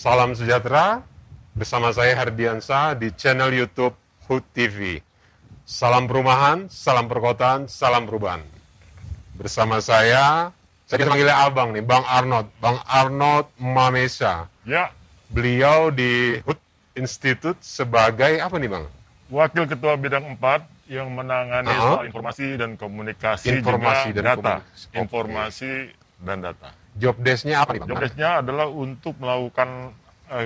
Salam sejahtera, bersama saya Hardiansa di channel YouTube HUT TV. Salam perumahan, salam perkotaan, salam perubahan. Bersama saya bisa manggilnya Abang nih, Bang Arnold Mamesa. Ya, Beliau di HUT Institute sebagai apa nih Bang? Wakil Ketua Bidang 4 yang menangani soal informasi dan komunikasi Informasi juga dan data. komunikasi. Oke. Informasi dan data. Job desk-nya apa nih Bang? Job desk-nya adalah untuk melakukan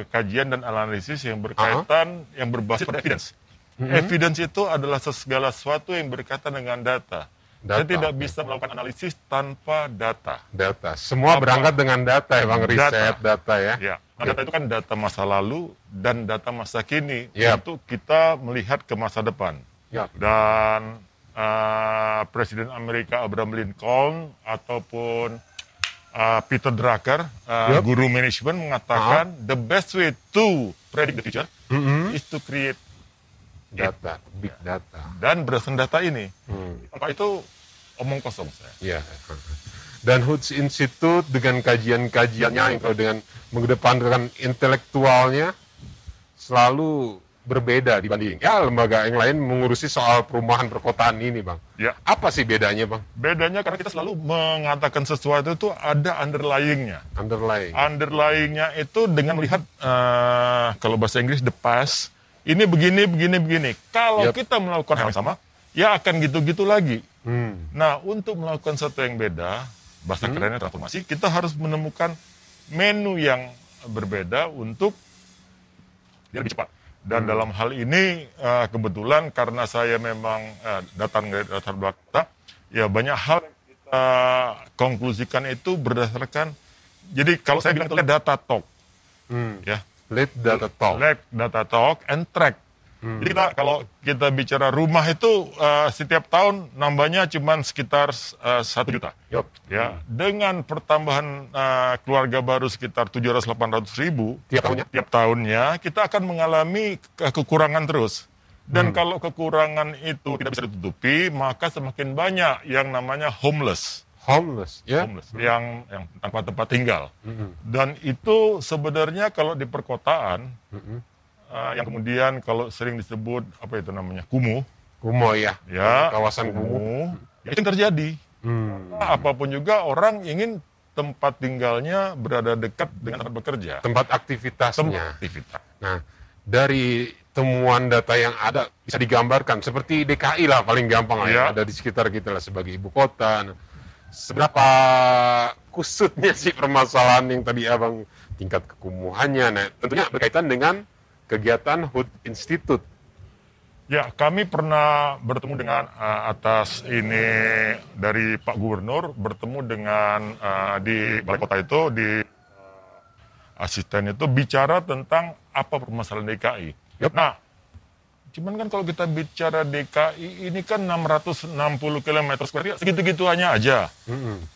kajian dan analisis yang berkaitan, yang berbasis pada evidence. Evidence itu adalah segala sesuatu yang berkaitan dengan data. Saya tidak bisa melakukan analisis tanpa data. Data. Semua berangkat dengan data ya Bang, riset data ya. Ya. Nah, data itu kan data masa lalu dan data masa kini Yap. untuk kita melihat ke masa depan. Yap. Dan Presiden Amerika Abraham Lincoln ataupun Peter Drucker, guru manajemen mengatakan the best way to predict the future is to create Data, big data. dan berdasarkan data ini. Tanpa itu omong kosong saya. Ya. Dan HUT Institute dengan kajian-kajiannya dengan mengedepankan intelektualnya selalu berbeda dibanding lembaga yang lain mengurusi soal perumahan perkotaan ini, Bang. Ya. Apa sih bedanya, Bang? Bedanya karena kita selalu mengatakan sesuatu itu ada underlying-nya. Underlying. Underlying-nya itu dengan melihat kalau bahasa Inggris the past, ini begini. Kalau kita melakukan hal yang sama, ya akan gitu-gitu lagi. Nah, untuk melakukan sesuatu yang beda, bahasa kerennya transformasi, kita harus menemukan menu yang berbeda untuk dia lebih cepat. Dan dalam hal ini kebetulan karena saya memang datang dari latar belakang, ya banyak hal yang kita konklusikan itu berdasarkan. Jadi kalau saya bilang itu data talk, ya. Let data talk. Let data talk and track. Jadi kalau kita bicara rumah itu setiap tahun nambahnya cuma sekitar 1 juta. Yup. Ya, dengan pertambahan keluarga baru sekitar 700-800 ribu tiap tahunnya, kita akan mengalami kekurangan terus. Dan kalau kekurangan itu tidak bisa ditutupi, maka semakin banyak yang namanya homeless. Homeless, ya. Homeless, yang tanpa tempat tinggal. Dan itu sebenarnya kalau di perkotaan, yang kemudian kalau sering disebut apa itu namanya kumuh, ya. Kawasan kumuh. ya itu yang terjadi. Karena apapun juga orang ingin tempat tinggalnya berada dekat dengan tempat bekerja, Tempat aktivitasnya. aktivitas. Nah, dari temuan data yang ada bisa digambarkan seperti DKI lah paling gampang lah ya, ada di sekitar kita lah sebagai ibu kota. Nah, seberapa kusutnya sih permasalahan yang tadi Abang tingkat kekumuhannya? Nah, tentunya berkaitan dengan kegiatan HUT Institute. Ya, kami pernah bertemu dengan atas ini dari Pak Gubernur, bertemu dengan di balai kota itu, di asisten itu bicara tentang apa permasalahan DKI. Nah, cuman kan kalau kita bicara DKI ini kan 660 km2, segitu-gitu hanya aja.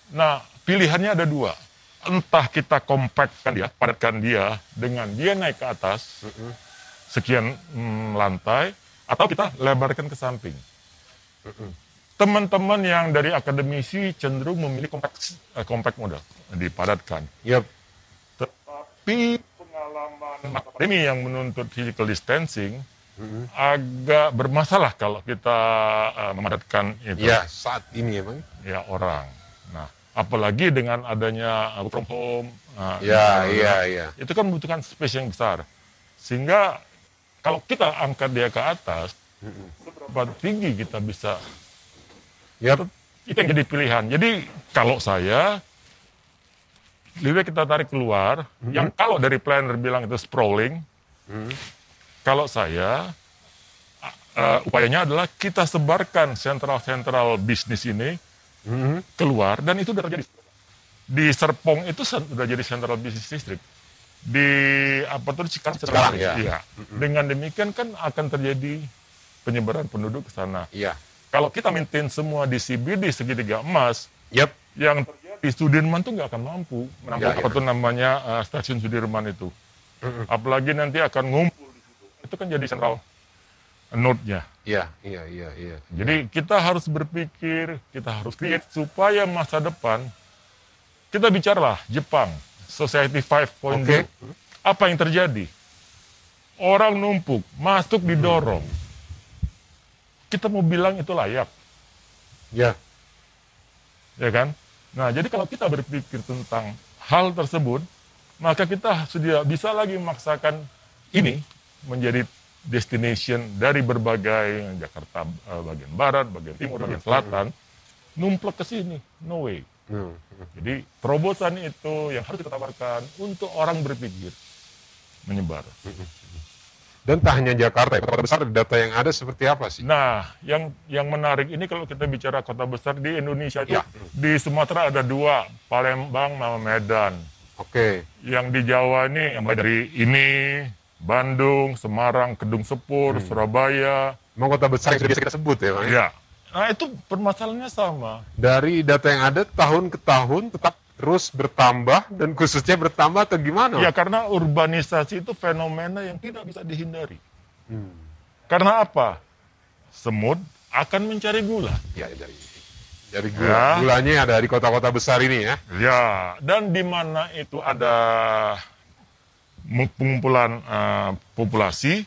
Nah, pilihannya ada dua. Entah kita compactkan dia, padatkan dia dengan dia naik ke atas, sekian lantai, atau kita lebarkan ke samping. Teman-teman yang dari akademisi cenderung memilih compact model, dipadatkan. Tapi pengalaman akademi yang menuntut physical distancing agak bermasalah kalau kita memadatkan itu. Ya, saat ini emang. Ya, orang. Nah, apalagi dengan adanya work from home. Iya. Itu kan membutuhkan space yang besar. Sehingga kalau kita angkat dia ke atas, seberapa tinggi kita bisa. Itu yang jadi pilihan. Jadi kalau saya, lebih baik kita tarik keluar. Yang kalau dari planner bilang itu sprawling. Kalau saya, upayanya adalah kita sebarkan sentral bisnis ini keluar, dan itu sudah terjadi. Di Serpong itu sudah jadi central business district. Di Cikarang ya. Iya. Dengan demikian kan akan terjadi penyebaran penduduk ke sana. Iya. Kalau kita maintain semua di CBD segitiga emas, yang terjadi Sudirman tuh nggak akan mampu menambah tuh namanya stasiun Sudirman itu. Apalagi nanti akan ngumpul di situ. Itu kan jadi central node-nya. Iya. Jadi kita harus berpikir, kita harus create supaya masa depan kita bicaralah Jepang, Society 5.0. Apa yang terjadi? Orang numpuk, masuk didorong. Kita mau bilang itu layak. Ya. Ya kan? Nah, jadi kalau kita berpikir tentang hal tersebut, maka kita sudah bisa lagi memaksakan ini menjadi destination dari berbagai Jakarta bagian barat, bagian timur, bagian selatan, numplek ke sini, no way. Jadi terobosan itu yang harus kita tawarkan untuk orang berpikir menyebar. Dan tak hanya Jakarta, kota besar data yang ada seperti apa sih? Nah, yang menarik ini kalau kita bicara kota besar di Indonesia itu, di Sumatera ada 2, Palembang sama Medan. Oke. Yang di Jawa ini, yang dari ini, Bandung, Semarang, Kedung Sepur, Surabaya. Memang kota besar yang sudah biasa kita sebut ya, Bang? Ya. Nah, itu permasalahannya sama. Dari data yang ada, tahun ke tahun tetap terus bertambah, dan khususnya bertambah atau gimana? Ya, karena urbanisasi itu fenomena yang tidak bisa dihindari. Karena apa? Semut akan mencari gula. Ya, dari gula. Ya. Gulanya ada di kota-kota besar ini ya? Ya, dan di mana itu ada pengumpulan populasi,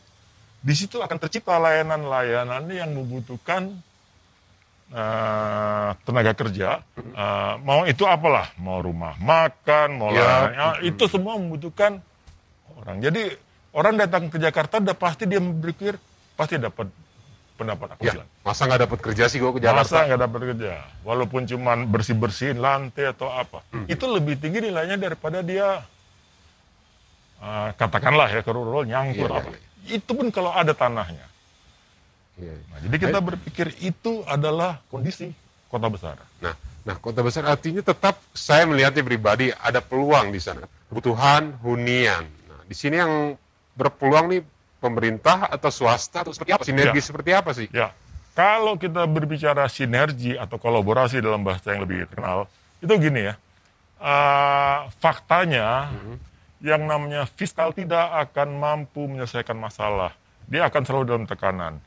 di situ akan tercipta layanan-layanan yang membutuhkan tenaga kerja, mau itu apalah, mau rumah makan, mau layanan, itu semua membutuhkan orang. Jadi orang datang ke Jakarta udah pasti dia berpikir pasti dapat pendapatan. Ya, masa nggak dapat kerja sih gue ke Jakarta? Masa nggak dapat kerja, walaupun cuman bersih-bersihin lantai atau apa, itu lebih tinggi nilainya daripada dia katakanlah ya kerurul nyangkut apa. Itu pun kalau ada tanahnya. Nah, jadi kita berpikir itu adalah kondisi kota besar. Nah, kota besar artinya tetap saya melihatnya pribadi ada peluang di sana, kebutuhan hunian. Nah, di sini yang berpeluang nih pemerintah atau swasta atau seperti apa? Sinergi seperti apa sih? Ya, kalau kita berbicara sinergi atau kolaborasi dalam bahasa yang lebih terkenal, itu gini ya, faktanya yang namanya fiskal tidak akan mampu menyelesaikan masalah, dia akan selalu dalam tekanan.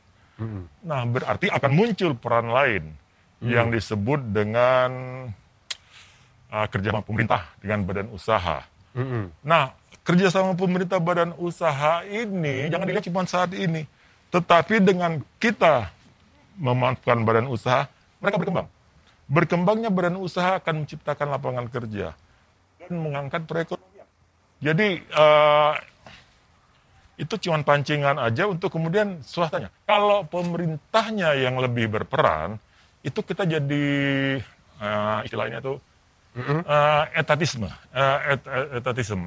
Nah, berarti akan muncul peran lain yang disebut dengan kerjasama pemerintah dengan badan usaha. Nah, kerjasama pemerintah badan usaha ini jangan dilihat cuma saat ini, tetapi dengan kita memanfaatkan badan usaha, mereka berkembang. Berkembangnya badan usaha akan menciptakan lapangan kerja dan mengangkat perekonomian. Jadi itu cuma pancingan aja untuk kemudian swastanya. Kalau pemerintahnya yang lebih berperan, itu kita jadi istilahnya tuh etatisme.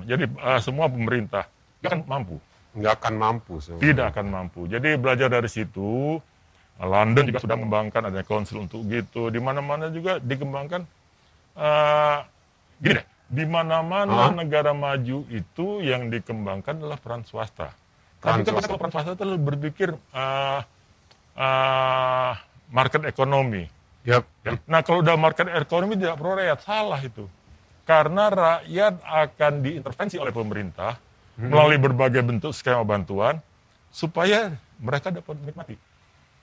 Jadi semua pemerintah nggak akan mampu. Nggak akan mampu. Tidak akan mampu. Jadi belajar dari situ. London juga sudah mengembangkan, ada konsul untuk gitu. Di mana-mana juga dikembangkan. Gini deh, di mana-mana negara maju itu yang dikembangkan adalah peran swasta. Tapi kan kalau peran swasta itu berpikir market ekonomi. Yep. Nah, kalau udah market ekonomi tidak perlu rakyat, salah itu. Karena rakyat akan diintervensi oleh pemerintah melalui berbagai bentuk skema bantuan supaya mereka dapat menikmati.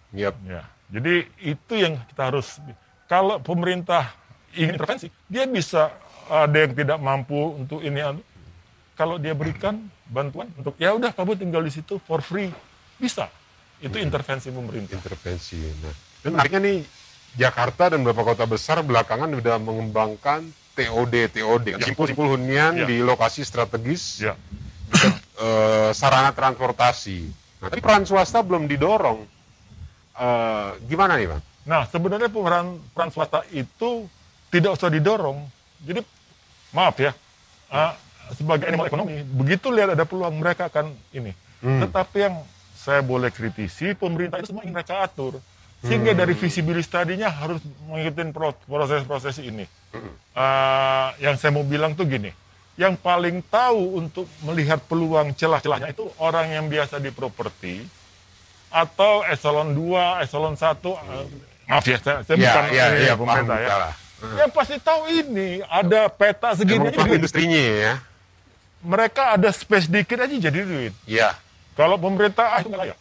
Yep. Ya, jadi itu yang kita harus. Kalau pemerintah ingin intervensi, dia bisa ada yang tidak mampu untuk ini. Kalau dia berikan bantuan untuk ya udah kamu tinggal di situ for free, bisa. Itu intervensi pemerintah. Intervensi. Nah, dan menariknya nih Jakarta dan beberapa kota besar belakangan sudah mengembangkan TOD, simpul-simpul hunian di lokasi strategis, sarana transportasi. Nah, tapi peran swasta belum didorong. Gimana nih, Bang? Nah, sebenarnya peran swasta itu tidak usah didorong. Jadi, maaf ya, sebagai animal ekonomi, begitu lihat ada peluang mereka akan ini. Tetapi yang saya boleh kritisi, pemerintah itu semua ingin mereka atur. Sehingga dari visibility study-nya harus mengikuti proses-proses ini. Yang saya mau bilang tuh gini, yang paling tahu untuk melihat peluang celah-celahnya itu orang yang biasa di properti, atau eselon 2, eselon 1, maaf ya, saya bukan pemerintah ya. Yang pasti tahu ini, ada peta segini aja duit. Industrinya ya. Mereka ada space dikit aja jadi duit. Iya. Kalau pemerintah, itu nggak layak.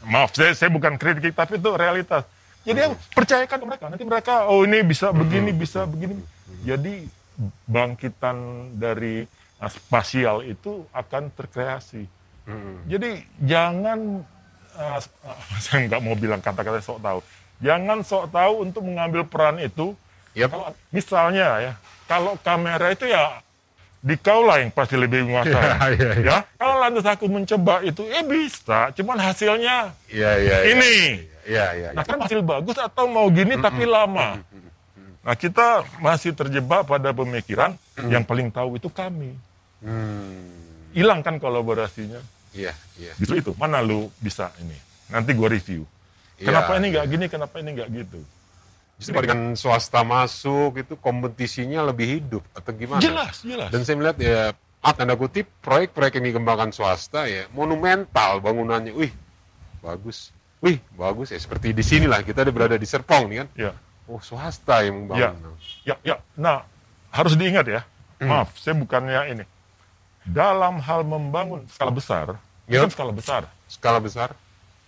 Maaf, saya bukan kritik, tapi itu realitas. Jadi percayakan mereka, nanti mereka, oh ini bisa begini, bisa begini. Jadi bangkitan dari Nah, spasial itu akan terkreasi. Jadi jangan, saya nggak mau bilang kata-kata sok tahu. Jangan sok tahu untuk mengambil peran itu. Yap. Kalau, misalnya ya, kalau kamera itu ya di kau lah yang pasti lebih menguasai. Ya, kalau lantas aku mencoba itu, bisa. Cuman hasilnya ini. Nah, kan hasil bagus atau mau gini tapi lama. Nah, kita masih terjebak pada pemikiran yang paling tahu itu kami. Hilangkan kolaborasinya. Justru itu, mana lu bisa ini. Nanti gua review. Kenapa ini nggak gini, kenapa ini nggak gitu. Justru dengan swasta masuk itu kompetisinya lebih hidup atau gimana? Jelas. Dan saya melihat ya, tanda kutip, proyek-proyek yang dikembangkan swasta ya monumental bangunannya. Bagus ya. Seperti di sinilah kita berada di Serpong nih kan. Ya. Oh, swasta yang membangun. Ya. Nah, harus diingat ya. Maaf, saya bukannya ini. Dalam hal membangun skala besar, kan skala besar. Skala besar.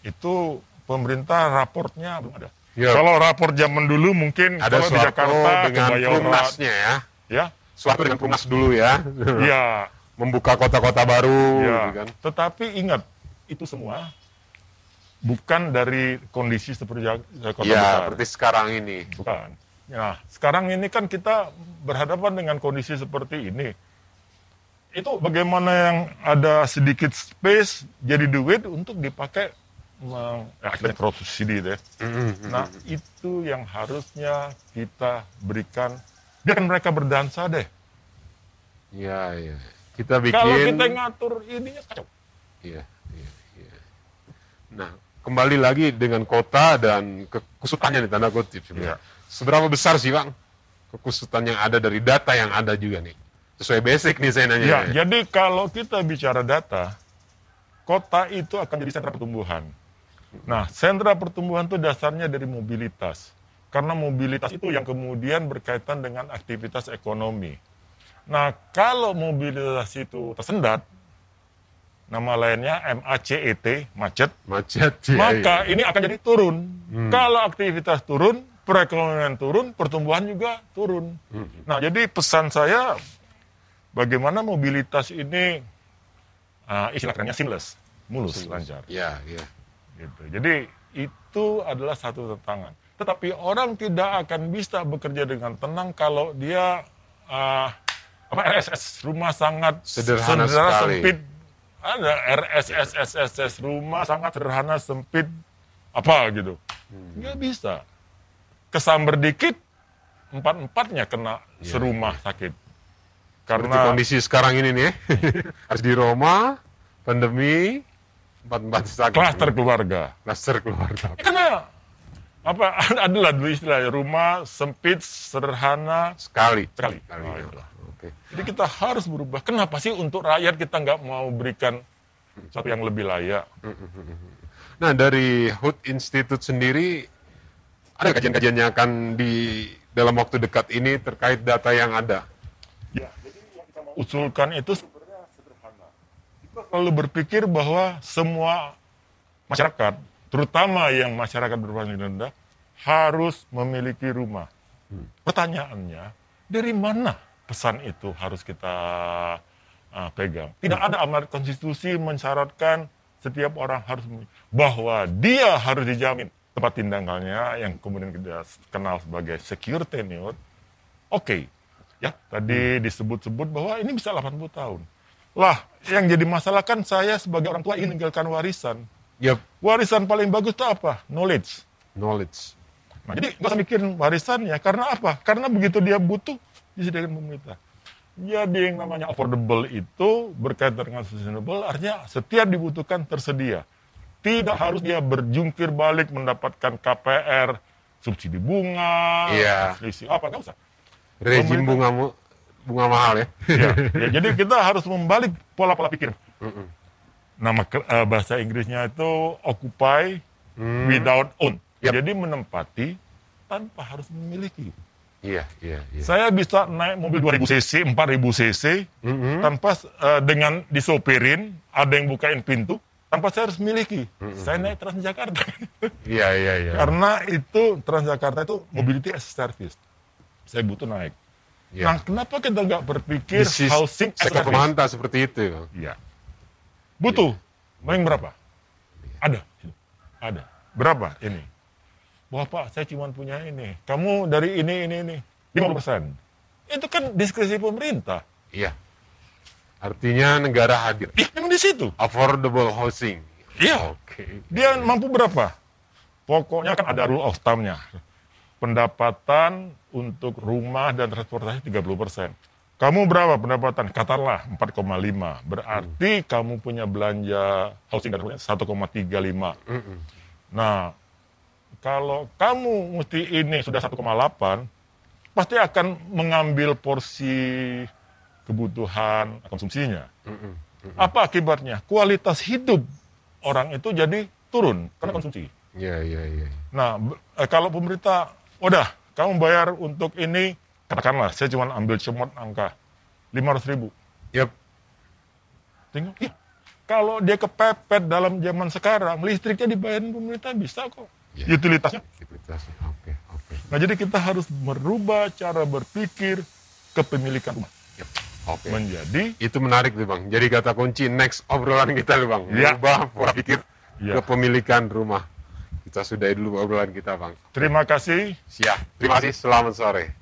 Itu pemerintah raportnya belum ada. Kalau rapor zaman dulu mungkin ada kalau di Jakarta dengan Prumnasnya ya. Ya. Suatu dengan Prumnas dulu ya. Iya. Membuka kota-kota baru. Ya. Gitu kan. Tetapi ingat, itu semua bukan dari kondisi seperti kota besar. Seperti sekarang ini. Bukan. Nah, sekarang ini kan kita berhadapan dengan kondisi seperti ini. Itu bagaimana yang ada sedikit space jadi duit untuk dipakai crowd subsidi deh. Nah, itu yang harusnya kita berikan. Biarkan mereka berdansa deh. Iya. Kita bikin. Kalau kita ngatur ininya kacau. Iya. Nah, kembali lagi dengan kota dan kekusutannya nih, tanda kutip sebenarnya. Seberapa besar sih, Bang, kekusutan yang ada dari data yang ada juga nih? Sesuai basic nih saya nanya. Jadi kalau kita bicara data, kota itu akan jadi sentra pertumbuhan. Nah, sentra pertumbuhan itu dasarnya dari mobilitas. Karena mobilitas itu yang kemudian berkaitan dengan aktivitas ekonomi. Nah, kalau mobilitas itu tersendat, nama lainnya MACET, macet, maka ini akan jadi turun. Kalau aktivitas turun, perekonomian turun, pertumbuhan juga turun. Nah, jadi pesan saya, bagaimana mobilitas ini, istilah kerennya seamless, mulus, lancar. Iya. Gitu. Jadi itu adalah satu tantangan. Tetapi orang tidak akan bisa bekerja dengan tenang kalau dia RSS, rumah sangat sederhana sempit. Ada RSS rumah sangat sederhana, sempit, apa gitu. Nggak bisa. Kesamber dikit, empat-empatnya kena serumah sakit. Karena kondisi sekarang ini nih, harus di Roma, pandemi, empat sakit. Klaster keluarga. Karena adalah dua istilah, rumah sempit, sederhana, sekali. Jadi kita harus berubah. Kenapa sih untuk rakyat kita nggak mau berikan sesuatu yang lebih layak? Nah, dari HUT Institute sendiri, ada kajian-kajian yang akan dalam waktu dekat ini terkait data yang ada? Ya, jadi yang kita mau usulkan itu sebenarnya sederhana. Kita selalu berpikir bahwa semua masyarakat, terutama yang masyarakat berpenghasilan rendah, harus memiliki rumah. Pertanyaannya, dari mana pesan itu harus kita pegang? Tidak ada amanat konstitusi mensyaratkan setiap orang harus bahwa dia harus dijamin tempat tinggalnya yang kemudian kita kenal sebagai secure tenure. Oke. Ya, tadi disebut-sebut bahwa ini bisa 80 tahun. Lah, yang jadi masalah kan saya sebagai orang tua ingin meninggalkan warisan. Warisan paling bagus itu apa? Knowledge. Nah, jadi nggak usah mikirin warisannya. Karena apa? Karena begitu dia butuh, disediakan pemerintah. Jadi yang namanya affordable itu berkaitan dengan sustainable, artinya setiap dibutuhkan tersedia. Tidak harus dia berjungkir balik mendapatkan KPR, subsidi bunga, selisih apa, nggak usah. Rezim bunga mahal ya. Jadi kita harus membalik pola-pola pikir. Nama bahasa Inggrisnya itu occupy without own. Jadi menempati tanpa harus memiliki. Iya. Saya bisa naik mobil 2000 cc, 4000 cc, tanpa dengan disopirin, ada yang bukain pintu, tanpa saya harus miliki. Saya naik Transjakarta. Iya. Karena itu Transjakarta itu mobility as a service. Saya butuh naik. Ya. Nah, kenapa kita nggak berpikir housing as a sektor service? manta seperti itu, Bang. Iya. Butuh. Main berapa? Ada. Ada. Berapa ini? Wah Pak, saya cuma punya ini. Kamu dari ini. 50%. Itu kan diskresi pemerintah. Iya. Artinya negara hadir. Iya, memang di situ. Affordable housing. Iya. Oke. Dia mampu berapa? Pokoknya kan ada rule of thumb-nya. Pendapatan untuk rumah dan transportasi 30%. Kamu berapa pendapatan? Katakanlah 4,5. Berarti kamu punya belanja housing dan 1,35. Nah, kalau kamu mesti ini sudah 1,8, pasti akan mengambil porsi kebutuhan konsumsinya. Apa akibatnya? Kualitas hidup orang itu jadi turun karena konsumsi. Iya. Nah, kalau pemerintah, udah, kamu bayar untuk ini, katakanlah, saya cuma ambil cemot angka 500.000. Yap. Tengok, ya, kalau dia kepepet dalam zaman sekarang, listriknya dibayarin pemerintah bisa kok. Ya. Utilitasnya. Oke. Nah, jadi kita harus merubah cara berpikir kepemilikan rumah. Yap. Oke. Menjadi, Itu menarik tuh, Bang. Jadi kata kunci next obrolan kita loh, Bang. Ya. Merubah pola pikir Ya. kepemilikan rumah. Kita sudahi dulu obrolan kita, Bang. terima kasih. Siap. Terima kasih. Selamat sore.